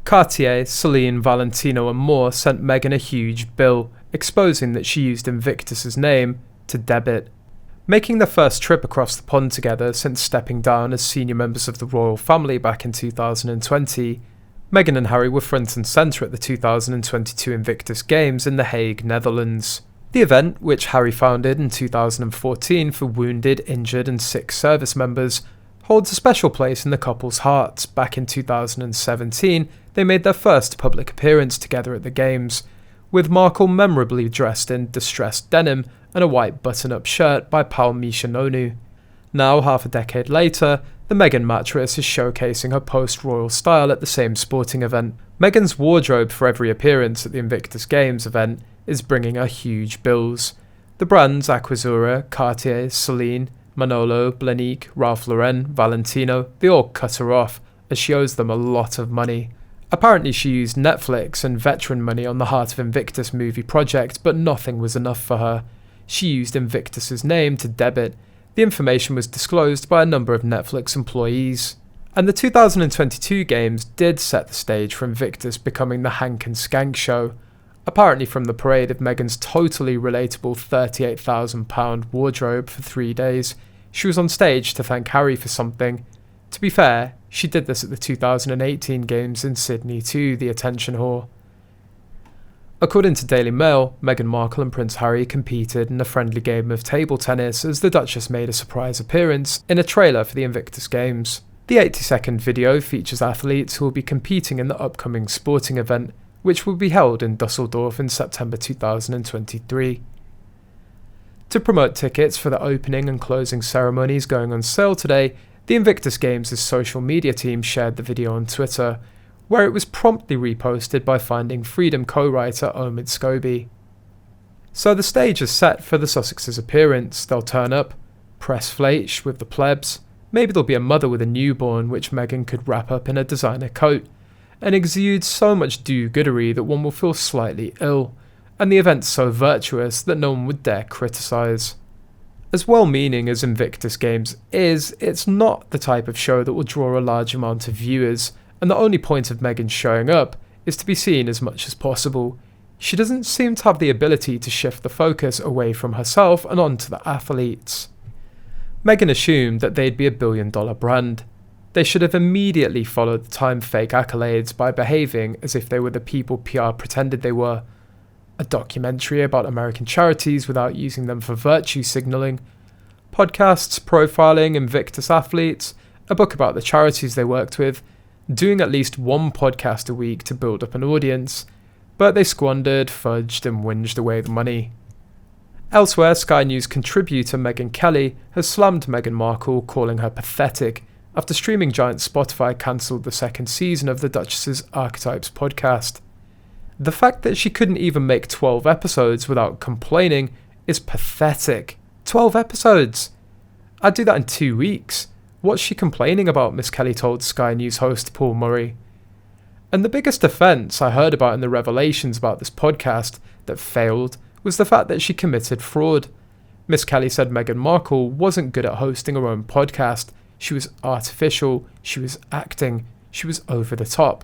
Cartier, Celine, Valentino and more sent Meghan a huge bill, exposing that she used Invictus's name to Debit. Making their first trip across the pond together since stepping down as senior members of the royal family back in 2020, Meghan and Harry were front and centre at the 2022 Invictus Games in The Hague, Netherlands. The event, which Harry founded in 2014 for wounded, injured and sick service members, holds a special place in the couple's hearts. Back in 2017, they made their first public appearance together at the Games, with Markle memorably dressed in distressed denim and a white button-up shirt by pal Misha Nonu. Now, half a decade later, the Meghan mattress is showcasing her post-royal style at the same sporting event. Meghan's wardrobe for every appearance at the Invictus Games event is bringing her huge bills. The brands R0BBER, Cartier, Celine, Manolo, Blahnik, Ralph Lauren, Valentino, they all cut her off, as she owes them a lot of money. Apparently she used Netflix and veteran money on the Heart of Invictus movie project, but nothing was enough for her. She used Invictus's name to Debit. The information was disclosed by a number of Netflix employees. And the 2022 Games did set the stage for Invictus becoming the Hank and Skank show. Apparently from the parade of Meghan's totally relatable £38,000 wardrobe for 3 days, she was on stage to thank Harry for something. To be fair, she did this at the 2018 Games in Sydney too, the attention whore. According to Dailymail, Meghan Markle and Prince Harry competed in a friendly game of table tennis as the Duchess made a surprise appearance in a trailer for the Invictus Games. The 80-second video features athletes who will be competing in the upcoming sporting event, which will be held in Dusseldorf in September 2023. To promote tickets for the opening and closing ceremonies going on sale today, the Invictus Games' social media team shared the video on Twitter, where it was promptly reposted by Finding Freedom co-writer Omid Scobie. So the stage is set for the Sussexes' appearance. They'll turn up, press flach with the plebs, maybe there'll be a mother with a newborn which Meghan could wrap up in a designer coat, and exude so much do-goodery that one will feel slightly ill, and the event's so virtuous that no one would dare criticise. As well-meaning as Invictus Games is, it's not the type of show that will draw a large amount of viewers, and the only point of Meghan showing up is to be seen as much as possible. She doesn't seem to have the ability to shift the focus away from herself and onto the athletes. Meghan assumed that they'd be a billion-dollar brand. They should have immediately followed the time-fake accolades by behaving as if they were the people PR pretended they were. A documentary about American charities without using them for virtue signalling, podcasts profiling Invictus athletes, a book about the charities they worked with, doing at least one podcast a week to build up an audience, but they squandered, fudged and whinged away the money. Elsewhere, Sky News contributor Megyn Kelly has slammed Meghan Markle, calling her pathetic, after streaming giant Spotify cancelled the second season of the Duchess's Archetypes podcast. The fact that she couldn't even make 12 episodes without complaining is pathetic. 12 episodes! I'd do that in 2 weeks. What's she complaining about, Miss Kelly told Sky News host Paul Murray. And the biggest offence I heard about in the revelations about this podcast that failed was the fact that she committed fraud. Miss Kelly said Meghan Markle wasn't good at hosting her own podcast. She was artificial, she was acting, she was over the top.